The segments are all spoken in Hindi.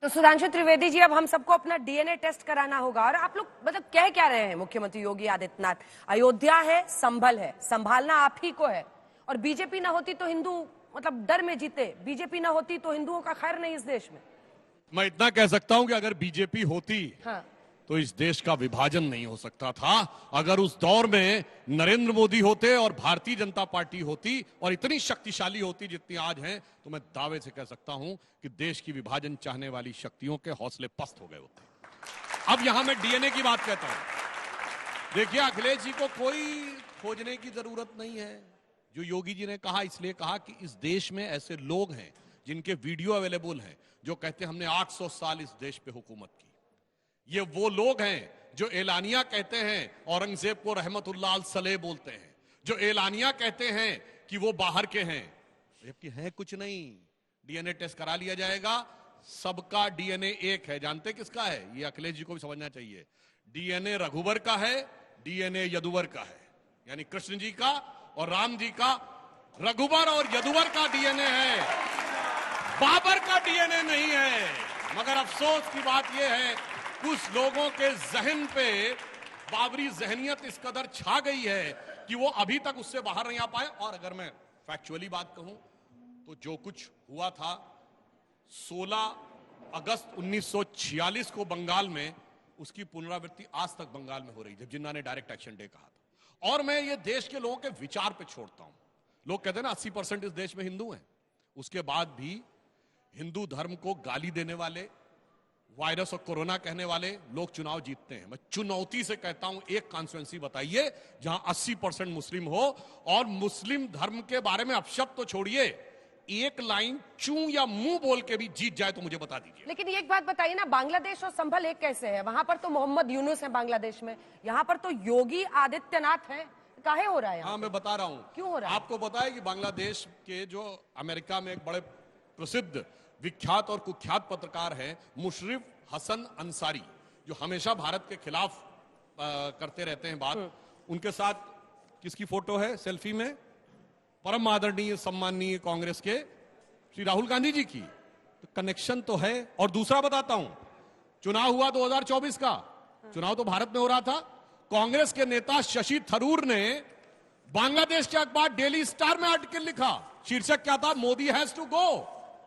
तो सुधांशु त्रिवेदी जी, अब हम सबको अपना डीएनए टेस्ट कराना होगा। और आप लोग मतलब कह क्या रहे हैं मुख्यमंत्री योगी आदित्यनाथ? अयोध्या है, संभल है, संभालना आप ही को है। और बीजेपी ना होती तो हिंदू मतलब डर में जीते, बीजेपी ना होती तो हिंदुओं का खैर नहीं इस देश में। मैं इतना कह सकता हूं कि अगर बीजेपी होती हाँ। तो इस देश का विभाजन नहीं हो सकता था। अगर उस दौर में नरेंद्र मोदी होते और भारतीय जनता पार्टी होती और इतनी शक्तिशाली होती जितनी आज हैं, तो मैं दावे से कह सकता हूं कि देश की विभाजन चाहने वाली शक्तियों के हौसले पस्त हो गए होते। अब यहां मैं डीएनए की बात कहता हूं। देखिए, अखिलेश जी को कोई खोजने की जरूरत नहीं है। जो योगी जी ने कहा, इसलिए कहा कि इस देश में ऐसे लोग हैं जिनके वीडियो अवेलेबल हैं, जो कहते हैं हमने 800 साल इस देश पे हुकूमत की। ये वो लोग हैं जो एलानिया कहते हैं औरंगजेब को रहमतुल्लाह अल सलेह बोलते हैं, जो एलानिया कहते हैं कि वो बाहर के हैं, जबकि है कुछ नहीं। डीएनए टेस्ट करा लिया जाएगा, सबका डीएनए एक है। जानते किसका है? ये अखिलेश जी को भी समझना चाहिए। डीएनए रघुवर का है, डीएनए यदुवर का है, यानी कृष्ण जी का और राम जी का। रघुवर और यदुवर का डीएनए है, बाबर का डीएनए नहीं है। मगर अफसोस की बात यह है, कुछ लोगों के जहन पे बाबरी जहनियत इस कदर छा गई है कि वो अभी तक उससे बाहर नहीं आ पाए। और अगर मैं फैक्चुअली बात कहूं तो जो कुछ हुआ था 16 अगस्त 1946 को बंगाल में, उसकी पुनरावृत्ति आज तक बंगाल में हो रही है, जब जिन्ना ने डायरेक्ट एक्शन डे कहा था। और मैं ये देश के लोगों के विचार पे छोड़ता हूं। लोग कहते हैं ना 80% इस देश में हिंदू हैं, उसके बाद भी हिंदू धर्म को गाली देने वाले, वायरस और कोरोना कहने वाले लोग चुनाव जीतते हैं। मैं चुनौती से कहता हूं, एक कॉन्स्टिट्यूएंसी बताइए जहां 80% मुस्लिम हो और मुस्लिम धर्म के बारे में अपशब्द तो छोड़िए, एक लाइन चू या मुंह बोल के भी जीत जाए तो मुझे बता दीजिए। लेकिन एक बात बताइए ना, बांग्लादेश और संभल एक कैसे है? वहां पर तो मोहम्मद यूनुस है बांग्लादेश में, यहाँ पर तो योगी आदित्यनाथ है। काहे हो रहा है? हाँ, मैं बता रहा हूं क्यों हो रहा है। आपको पता है कि बांग्लादेश के जो अमेरिका में एक बड़े प्रसिद्ध विख्यात और कुख्यात पत्रकार हैं मुशर्रिफ हसन अंसारी, जो हमेशा भारत के खिलाफ करते रहते हैं बात। उनके साथ किसकी फोटो है सेल्फी में? परम आदरणीय सम्माननीय कांग्रेस के श्री राहुल गांधी जी की। तो कनेक्शन तो है। और दूसरा बताता हूं, चुनाव हुआ 2024 का, चुनाव तो भारत में हो रहा था। कांग्रेस के नेता शशि थरूर ने बांग्लादेश के अखबार डेली स्टार में आर्टिकल लिखा, शीर्षक क्या था? Modi has to go.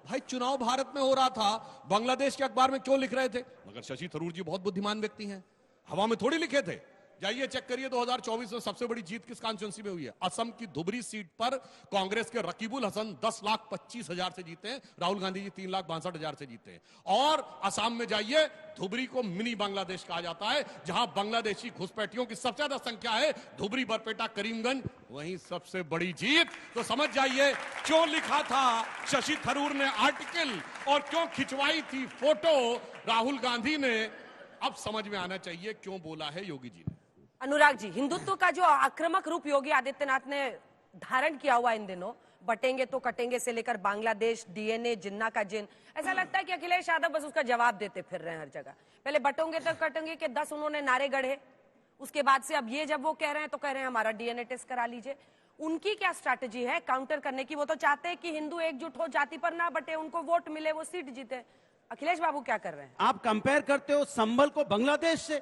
भाई, चुनाव भारत में हो रहा था, बांग्लादेश के अखबार में क्यों लिख रहे थे? मगर शशि थरूर जी बहुत बुद्धिमान व्यक्ति हैं, हवा में थोड़ी लिखे थे। जाइए चेक करिए 2024 में सबसे बड़ी जीत किस कॉन्स्टिट्यूएंसी में हुई है। असम की धुबरी सीट पर कांग्रेस के रकीबुल हसन 10,25,000 से जीते हैं, राहुल गांधी जी 3,62,000 से जीते हैं। और असम में जाइए, धुबरी को मिनी बांग्लादेश कहा जाता है, जहां बांग्लादेशी घुसपैठियों की सबसे ज्यादा संख्या है। धुबरी, बरपेटा, करीमगंज, वहीं सबसे बड़ी जीत। तो समझ जाइए क्यों लिखा था शशि थरूर ने आर्टिकल और क्यों खिंचवाई थी फोटो राहुल गांधी ने। अब समझ में आना चाहिए क्यों बोला है योगी जी ने। अनुराग जी, हिंदुत्व का जो आक्रामक रूप योगी आदित्यनाथ ने धारण किया हुआ इन दिनों, बटेंगे तो कटेंगे से लेकर बांग्लादेश, डीएनए, जिन्ना का जिन, ऐसा लगता है कि अखिलेश यादव बस उसका जवाब देते फिर रहे हैं हर जगह। पहले बटोंगे तो कटेंगे के 10 उन्होंने नारे गढ़े, उसके बाद से अब ये जब वो कह रहे हैं तो कह रहे हैं हमारा डीएनए टेस्ट करा लीजिए। उनकी क्या स्ट्रैटेजी है काउंटर करने की? वो तो चाहते हैं कि हिंदू एकजुट हो, जाति पर ना बटे, उनको वोट मिले, वो सीट जीते। अखिलेश बाबू क्या कर रहे हैं? आप कंपेयर करते हो संभल को बांग्लादेश से।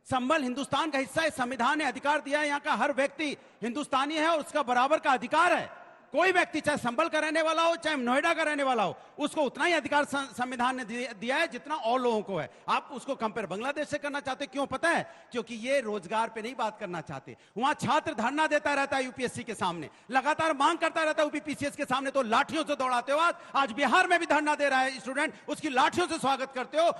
संभल हिंदुस्तान का हिस्सा है, संविधान ने अधिकार दिया है, यहाँ का हर व्यक्ति हिंदुस्तानी है और उसका बराबर का अधिकार है। कोई व्यक्ति चाहे संभल का रहने वाला हो चाहे नोएडा का रहने वाला हो, उसको उतना ही अधिकार संविधान ने दिया है जितना और लोगों को है। आप उसको कंपेयर बांग्लादेश से करना चाहते, क्यों पता है? क्योंकि ये रोजगार पे नहीं बात करना चाहते। वहां छात्र धरना देता रहता है यूपीएससी के सामने, लगातार मांग करता रहता है यूपीपीसीएस के सामने, तो लाठियों से दौड़ाते हो। आज बिहार में भी धरना दे रहा है स्टूडेंट, उसकी लाठियों से स्वागत करते हो।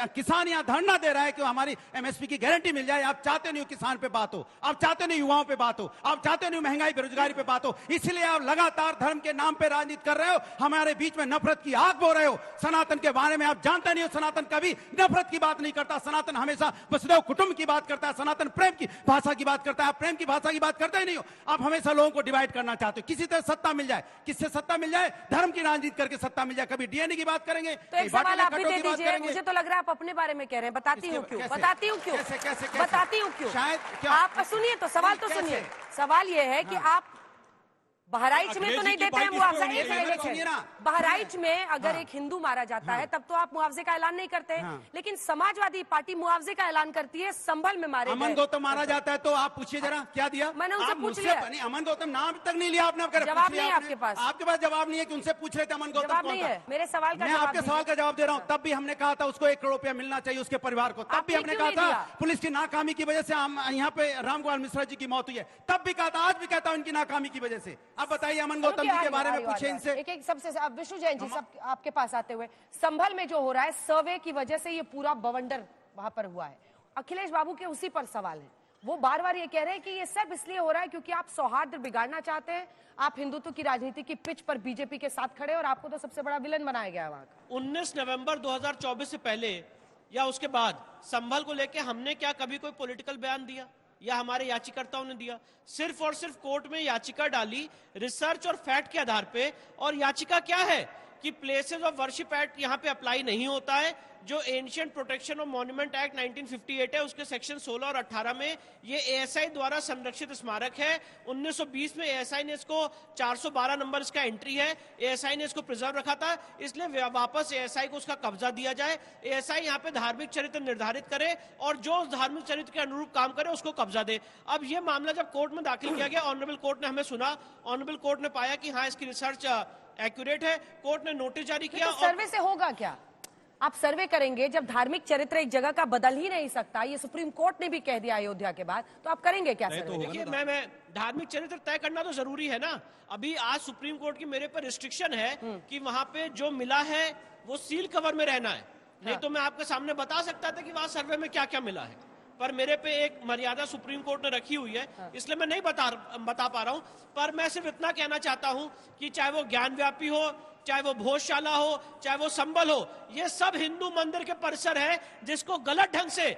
किसान यहाँ धरना दे रहा है कि हमारी एमएसपी की गारंटी मिल जाए। आप चाहते नहीं किसान पे बात हो, आप चाहते नहीं युवाओं पे बात हो, आप चाहते नहीं महंगाई बेरोजगारी पे बात हो, इसलिए आप लगातार धर्म के नाम पे राजनीति कर रहे हो, हमारे बीच में नफरत की आग बो रहे हो। सनातन के बारे में आप जानते नहीं हो, सनातन कभी नफरत की बात नहीं करता, सनातन हमेशा वसुधैव कुटुंब की बात करता है, सनातन प्रेम की भाषा की बात करता है। आप प्रेम की भाषा की बात करते ही नहीं हो, आप हमेशा लोगों को डिवाइड करना चाहते हो। किसी तरह सत्ता मिल जाए, किससे सत्ता मिल जाए? धर्म की राजनीति करके सत्ता मिल जाए। कभी डीएनए की बात करेंगे तो एक सवाल आप भी दे दीजिए। मुझे तो लग रहा है आप अपने बारे में कह रहे हैं, बताती हूँ क्यों, बताती हूँ क्यों, बताती हूँ क्यों। शायद आप सुनिए तो, सवाल तो सुनिए। सवाल यह है कि आप बहराइच में तो नहीं देते हैं मुआवजा। एक सुनिए सेकंड, ना। बहराइच में अगर एक हिंदू मारा जाता है तब तो आप मुआवजे का ऐलान नहीं करते हैं, लेकिन समाजवादी पार्टी मुआवजे का ऐलान करती है संभल में मारे अमन गौतम मारा जाता है तो आप पूछिए जरा क्या दिया। मैंने उनसे आप पूछ मुझसे लिया। नहीं, अमन गौतम नाम तक नहीं लिया आपने। जवाब नहीं है आपके पास। आपके पास जवाब नहीं है कि उनसे पूछ रहे थे अमन गौतम जवाब कौन नहीं था? है मेरे सवाल का। मैं आपके सवाल का जवाब दे रहा हूँ। तब भी हमने कहा था उसको 1 करोड़ रुपया मिलना चाहिए उसके परिवार को। तब भी आपने हमने क्यों कहा नहीं था दिया? पुलिस की नाकामी की वजह से हम यहाँ पे रामगोपाल मिश्रा जी की मौत हुई है। तब भी कहा था, आज भी कहता हूँ इनकी नाकामी की वजह से। अब बताइए अमन गौतम जी के बारे में पूछे इनसे। एक एक सबसे अब विष्णु जैन जी सब आपके पास आते हुए, संभल में जो हो रहा है सर्वे की वजह से ये पूरा बवंडर वहां पर हुआ है। अखिलेश बाबू के उसी पर सवाल है। वो बार बार ये कह रहे हैं कि ये सब इसलिए हो रहा है क्योंकि आप सौहार्द बिगाड़ना चाहते हैं, आप हिंदुत्व की राजनीति की पिच पर बीजेपी के साथ खड़े और आपको तो सबसे बड़ा विलन बनाया गया है वहां का। 19 नवंबर 2024 से पहले या उसके बाद संभल को लेकर हमने क्या कभी कोई पॉलिटिकल बयान दिया या हमारे याचिकाकर्ताओं ने दिया? सिर्फ और सिर्फ कोर्ट में याचिका डाली रिसर्च और फैक्ट के आधार पे। और याचिका क्या है कि प्लेसेस ऑफ वर्शिप एक्ट यहां पे अप्लाई नहीं होता है। जो ancient protection of monument act 1958 है उसके सेक्शन 16 और 18 में ये एएसआई द्वारा संरक्षित स्मारक है। 1920 में एएसआई ने इसको 412 नंबर इसका एंट्री है, एएसआई ने इसको प्रिजर्व रखा था, इसलिए वापस एएसआई को उसका कब्जा दिया जाए। एएसआई यहाँ पे धार्मिक चरित्र निर्धारित करे और जो उस धार्मिक चरित्र के अनुरूप काम करे उसको कब्जा दे। अब ये मामला जब कोर्ट में दाखिल किया गया, ऑनरेबल कोर्ट ने हमें सुना, ऑनरेबल कोर्ट ने पाया कि हाँ इसकी रिसर्च एक्यूरेट है। कोर्ट ने नोटिस जारी किया। तो सर्वे से होगा क्या? आप सर्वे करेंगे जब धार्मिक चरित्र एक जगह का बदल ही नहीं सकता, ये सुप्रीम कोर्ट ने भी कह दिया अयोध्या के बाद, तो आप करेंगे क्या सर्वे? देखिए मैं धार्मिक चरित्र तय करना तो जरूरी है ना। अभी आज सुप्रीम कोर्ट की मेरे पर रिस्ट्रिक्शन है कि वहां पे जो मिला है वो सील कवर में रहना है। नहीं तो मैं आपके सामने बता सकता था कि वहां सर्वे में क्या क्या मिला है, पर मेरे पे एक मर्यादा सुप्रीम कोर्ट ने रखी हुई है, इसलिए मैं नहीं बता पा रहा हूं। पर मैं सिर्फ इतना कहना चाहता हूं कि चाहे वो ज्ञान व्यापी हो, चाहे वो भोजशाला हो, चाहे वो संबल हो, ये सब हिंदू मंदिर के परिसर है जिसको गलत ढंग से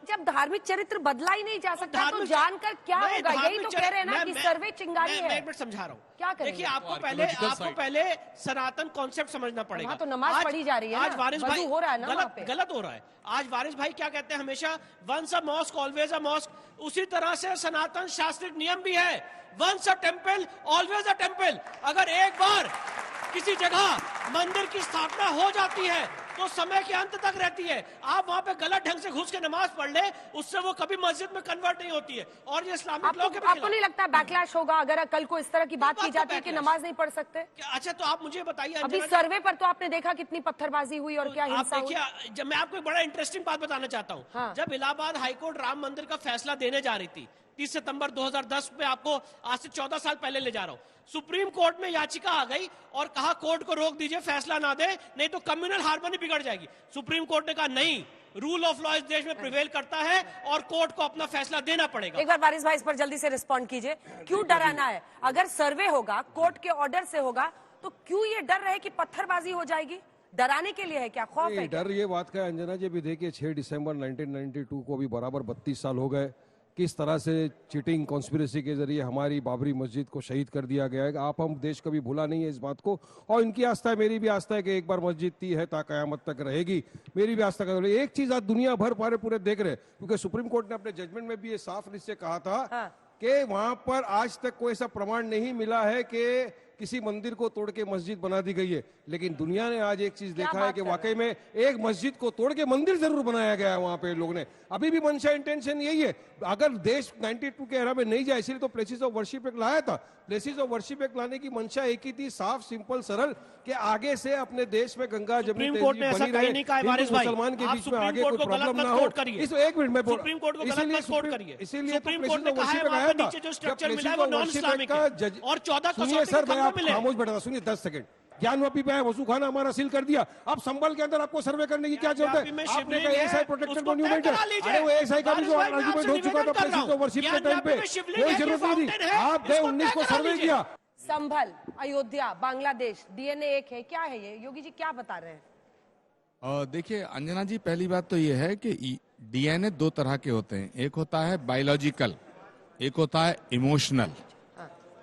जब धार्मिक चरित्र बदला ही नहीं जा सकता तो जानकर क्या होगा? यही तो कह रहे हैं ना कि सर्वे चिंगारी है। मैं एक मिनट समझा रहा हूँ। क्या करेंगे? देखिए आपको पहले सनातन कॉन्सेप्ट समझना पड़ेगा। वहाँ तो नमाज पढ़ी जा रही है, आज वारिस भाई हो रहा है ना, गलत हो रहा है। आज वारिस भाई क्या कहते हैं हमेशा, once a mosque always a mosque. उसी तरह से सनातन शास्त्रिक नियम भी है, once a temple always a temple. अगर एक बार किसी जगह मंदिर की स्थापना हो जाती है तो समय के अंत तक रहती है। आप वहां पे गलत ढंग से घुस के नमाज पढ़ ले, उससे वो कभी मस्जिद में कन्वर्ट नहीं होती है। और ये इस्लामिक लॉ के आपको नहीं लगता बैकलैश होगा अगर कल को इस तरह की बात की जाती है कि नमाज नहीं पढ़ सकते? अच्छा तो आप मुझे बताइए, अभी सर्वे पर तो आपने देखा कितनी पत्थरबाजी हुई और क्या हिंसा हुई। जब मैं आपको एक बड़ा इंटरेस्टिंग बात बताना चाहता हूँ। जब इलाहाबाद हाईकोर्ट राम मंदिर का फैसला देने जा रही थी 30 सितंबर 2010 में, आपको आज से 14 साल पहले ले जा रहा हूं, सुप्रीम कोर्ट में याचिका आ गई और कहा कोर्ट को रोक दीजिए, फैसला ना दे, नहीं तो कम्युनल हार्मनी बिगड़ जाएगी। सुप्रीम कोर्ट ने कहा नहीं, रूल ऑफ लॉ इस देश में प्रिवेल करता है और कोर्ट को अपना फैसला देना पड़ेगा। एक बार वारिस भाई इस पर जल्दी से रिस्पॉन्ड कीजिए। क्यों डराना है? अगर सर्वे होगा, कोर्ट के ऑर्डर से होगा, तो क्यों ये डर रहे कि पत्थरबाजी हो जाएगी? डराने के लिए है क्या? खौफ है? डर ये बात का अंजना जी भी देखिए 6 दिसंबर 1992 को भी बराबर 32 साल हो गए। किस तरह से चीटिंग कॉन्स्पिरेसी के जरिए हमारी बाबरी मस्जिद को शहीद कर दिया गया है। आप हम देश कभी भूला नहीं है इस बात को। और इनकी आस्था है, मेरी भी आस्था है कि एक बार मस्जिद थी है ता कयामत तक रहेगी। मेरी भी आस्था कर एक चीज आज दुनिया भर पूरे देख रहे, क्योंकि सुप्रीम कोर्ट ने अपने जजमेंट में भी ये साफ निश्चय कहा था कि वहां पर आज तक कोई ऐसा प्रमाण नहीं मिला है कि किसी मंदिर को तोड़ के मस्जिद बना दी गई है। लेकिन दुनिया ने आज एक चीज देखा है कि वाकई में एक मस्जिद को तोड़ के मंदिर जरूर बनाया गया है वहां पे लोग ने। अभी भी मंशा इंटेंशन यही है। अगर देश 92 के एरा में नहीं जाए, इसलिए तो प्लेसेस ऑफ वर्शिप एक लाया था। प्लेसेस ऑफ वर्शिप एक लाने की मंशा एक ही थी, साफ सिंपल सरल, कि आगे से अपने देश में गंगा जमुनी बनी रहे, मुसलमान के बीच में आगे कोई प्रॉब्लम ना हो। इस एक मिनट में सुप्रीम कोर्ट को गलत मत कोट करिए। इसीलिए सुप्रीम कोर्ट ने कहा है वहां पे नीचे जो स्ट्रक्चर मिला है वो नॉन इस्लामिक है और 14 सुनिए सर, मैं आप खामोश बैठा, सुनिए 10 सेकंड। ज्ञानवापी पे वसू खाना हमारा सील कर दिया। अब संबल के अंदर आपको सर्वे करने की क्या जरूरत है? आपने कहा एएसआई प्रोटेक्टेड मॉन्यूमेंट है। अरे वो एएसआई का भी जो आर्गुमेंट हो चुका था प्लेसेस ऑफ वर्शिप के टाइम पे, कोई जरूरत नहीं थी। आप गए 19 को सर्वे किया। संभल, अयोध्या, बांग्लादेश, डीएनए एक है, क्या है ये? योगी जी क्या बता रहे हैं? देखिए अंजना जी, पहली बात तो ये है कि डीएनए 2 तरह के होते हैं। एक होता है बायोलॉजिकल, एक होता है इमोशनल।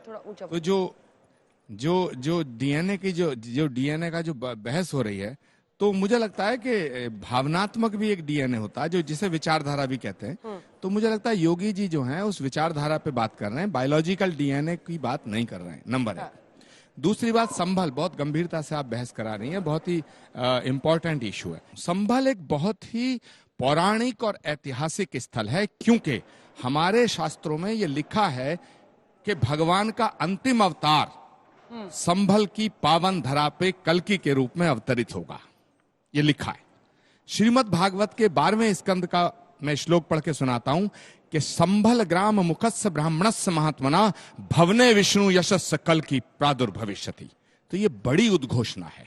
थोड़ा ऊंचा। तो जो डीएनए की जो डीएनए का जो बहस हो रही है, तो मुझे लगता है कि भावनात्मक भी एक डीएनए होता है, जो जिसे विचारधारा भी कहते हैं। तो मुझे लगता है योगी जी जो हैं उस विचारधारा पे बात कर रहे हैं, बायोलॉजिकल डीएनए की बात नहीं कर रहे हैं, नंबर 1। दूसरी बात, संभल, बहुत गंभीरता से आप बहस करा रही हैं, बहुत ही इंपॉर्टेंट इशू है। संभल एक बहुत ही पौराणिक और ऐतिहासिक स्थल है, क्योंकि हमारे शास्त्रों में यह लिखा है कि भगवान का अंतिम अवतार संभल की पावन धरा पे कल्कि के रूप में अवतरित होगा, ये लिखा है। श्रीमद् भागवत के 12वें स्कंद का मैं श्लोक पढ़ के सुनाता हूं कि संभल ग्राम मुखस्य ब्राह्मणस्य महात्मना भवने विष्णु यशस्य कल्कि प्रादुर्भविष्यति। तो ये बड़ी उद्घोषणा है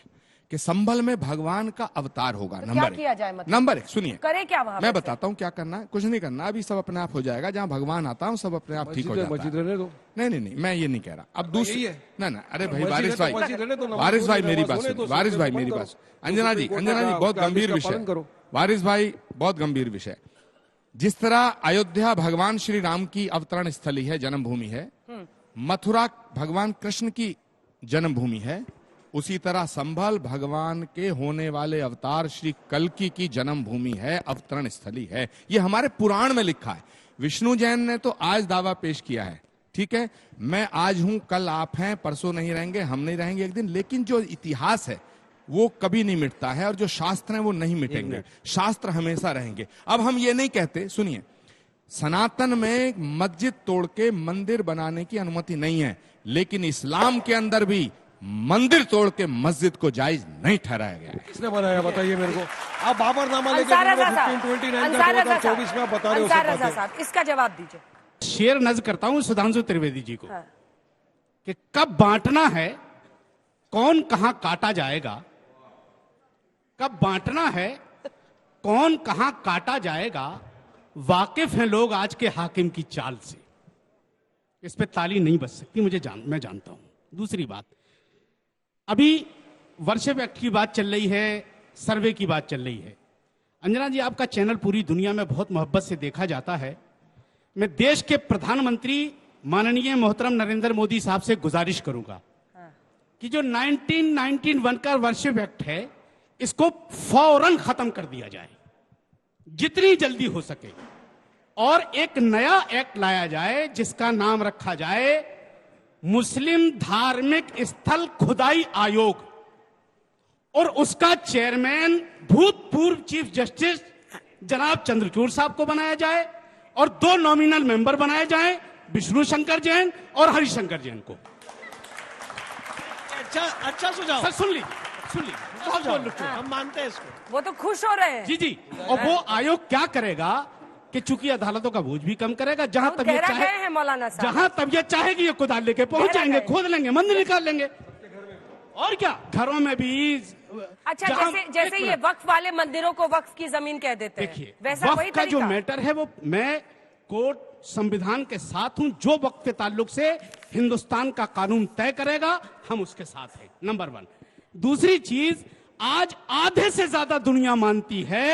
कि संभल में भगवान का अवतार होगा। तो क्या किया जाए मतलब? नंबर 1 सुनिए, करे क्या वहां? मैं बताता हूँ क्या करना है। कुछ नहीं करना, अभी सब अपने आप हो जाएगा। जहाँ भगवान आता हूँ सब अपने आप ठीक हो जाता है। मस्जिद रहने दो। नहीं, मैं ये नहीं कह रहा। अब दूसरी ना, अरे भाई मस्जिद है वारिस तो भाई, मस्जिद रहने दो, नमाज वारिस भाई पढ़ो, मेरी नमाज बात होने सुनो, दो, वारिस भाई बंद मेरी करो। बात, अंजना जी बहुत आदेश का गंभीर पालन विषय। करो। वारिस भाई बहुत गंभीर विषय। जिस तरह अयोध्या भगवान श्री राम की अवतरण स्थली है, जन्मभूमि है, मथुरा भगवान कृष्ण की जन्मभूमि है, उसी तरह संभल भगवान के होने वाले अवतार श्री कल्कि की जन्मभूमि है, अवतरण स्थली है। ये हमारे पुराण में लिखा है। विष्णु जैन ने तो आज दावा पेश किया है, ठीक है, मैं आज हूं, कल आप हैं, परसों नहीं रहेंगे, हम नहीं रहेंगे एक दिन, लेकिन जो इतिहास है वो कभी नहीं मिटता है और जो शास्त्र हैं वो नहीं मिटेंगे। शास्त्र हमेशा रहेंगे। अब हम ये नहीं कहते, सुनिए, सनातन में मस्जिद तोड़ के मंदिर बनाने की अनुमति नहीं है, लेकिन इस्लाम के अंदर भी मंदिर तोड़ के मस्जिद को जायज नहीं ठहराया गया है। किसने बनाया बताइए मेरे को। आप बाबरनामा लेके अंसार रजा साहब, 1529 अंसार का रजा 2024 में आप बता रहे हो अंसार सब रजा बातें। साहब, इसका जवाब दीजिए। शेर नज करता हूं सुधांशु त्रिवेदी जी को हाँ। कि कब बांटना है, कौन कहां काटा जाएगा, कब बांटना है, कौन कहां काटा जाएगा, वाकिफ हैं लोग आज के हाकिम की चाल से। इस पे ताली नहीं बच सकती, मैं जानता हूं। दूसरी बात, अभी वर्शिप एक्ट की बात चल रही है, सर्वे की बात चल रही है। अंजना जी, आपका चैनल पूरी दुनिया में बहुत मोहब्बत से देखा जाता है। मैं देश के प्रधानमंत्री माननीय मोहतरम नरेंद्र मोदी साहब से गुजारिश करूंगा कि जो 1991 का वर्शिप एक्ट है, इसको फौरन खत्म कर दिया जाए, जितनी जल्दी हो सके, और एक नया एक्ट लाया जाए जिसका नाम रखा जाए मुस्लिम धार्मिक स्थल खुदाई आयोग, और उसका चेयरमैन भूतपूर्व चीफ जस्टिस जनाब चंद्रचूड़ साहब को बनाया जाए, और 2 नॉमिनल मेंबर बनाए जाएं, विष्णु शंकर जैन और हरिशंकर जैन को। अच्छा सुझाव सर सुन लीजिए बहुत बोल रहे हैं। हम मानते हैं इसको। वो तो खुश हो रहे हैं। जी, और वो आयोग क्या करेगा कि चूंकि अदालतों का बोझ भी कम करेगा, जहां बहुत तबीयत गहरा चाहे, गए हैं मौलाना साहब। जहां तबीयत चाहेगी ये कुदाल लेके पहुंच गहरा जाएंगे, गए। खोद लेंगे, मंदिर निकाल लेंगे, और क्या, घरों में भी। अच्छा, जहां- जैसे एक ये मिनट। वक्फ वाले मंदिरों को वक्फ की जमीन कह देते हैं, देखिए, वैसा वही वक्फ का जो तरीका? मैटर है वो मैं कोर्ट संविधान के साथ हूं। जो वक्फ के ताल्लुक से हिंदुस्तान का कानून तय करेगा, हम उसके साथ हैं, नंबर 1। दूसरी चीज, आज आधे से ज्यादा दुनिया मानती है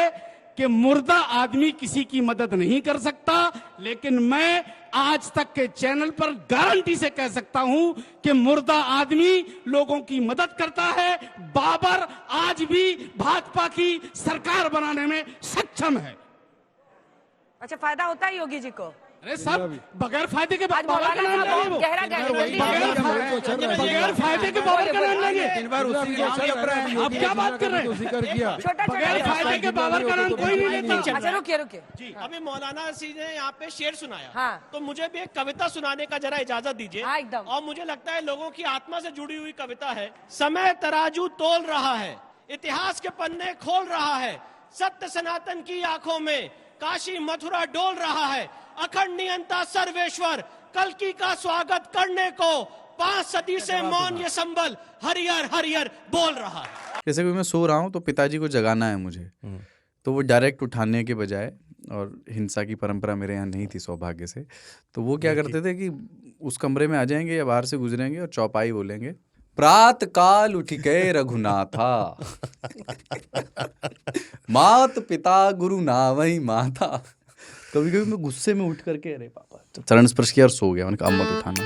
कि मुर्दा आदमी किसी की मदद नहीं कर सकता, लेकिन मैं आज तक के चैनल पर गारंटी से कह सकता हूं कि मुर्दा आदमी लोगों की मदद करता है। बाबर आज भी भाजपा की सरकार बनाने में सक्षम है। अच्छा, फायदा होता है योगी जी को? अरे साहब, बगैर फायदे के आज बाबर का मौलाना नाम साहब लेंगे वो। बहुत गहरा गए, जल्दी बगैर फायदे के बाबर का नाम लेंगे। आप क्या बात कर रहे हैं? जिक्र किया। छोटा बगैर फायदे के बाबर का नाम कोई नहीं लेता। अच्छा, रुकिए जी, अभी मौलाना जी ने यहाँ पे शेर सुनाया, हाँ। तो मुझे भी एक कविता सुनाने का जरा इजाजत दीजिए। हाँ, एकदम। और मुझे लगता है लोगों की आत्मा से जुड़ी हुई कविता है। समय तराजू तोल रहा है, इतिहास के पन्ने खोल रहा है, सत्य सनातन की आंखों में काशी मथुरा डोल रहा है, अखंड नियंता सर्वेश्वर कल्कि का स्वागत करने को 5 सदी से मौन ये संबल हरियर हरियर बोल रहा है। जैसे कि मैं सो रहा हूँ तो पिताजी को जगाना है मुझे, तो वो डायरेक्ट उठाने के बजाय, और हिंसा की परंपरा मेरे यहाँ नहीं थी सौभाग्य से, तो वो क्या करते थे कि उस कमरे में आ जाएंगे या बाहर से गुजरेंगे और चौपाई बोलेंगे, प्रात काल उठ गए रघुनाथा मात पिता गुरु नावई माता। कभी कभी मैं गुस्से में उठ करके अरे पापा, चरण स्पर्श किया और सो गया। मैंने कहा अब मत उठाना।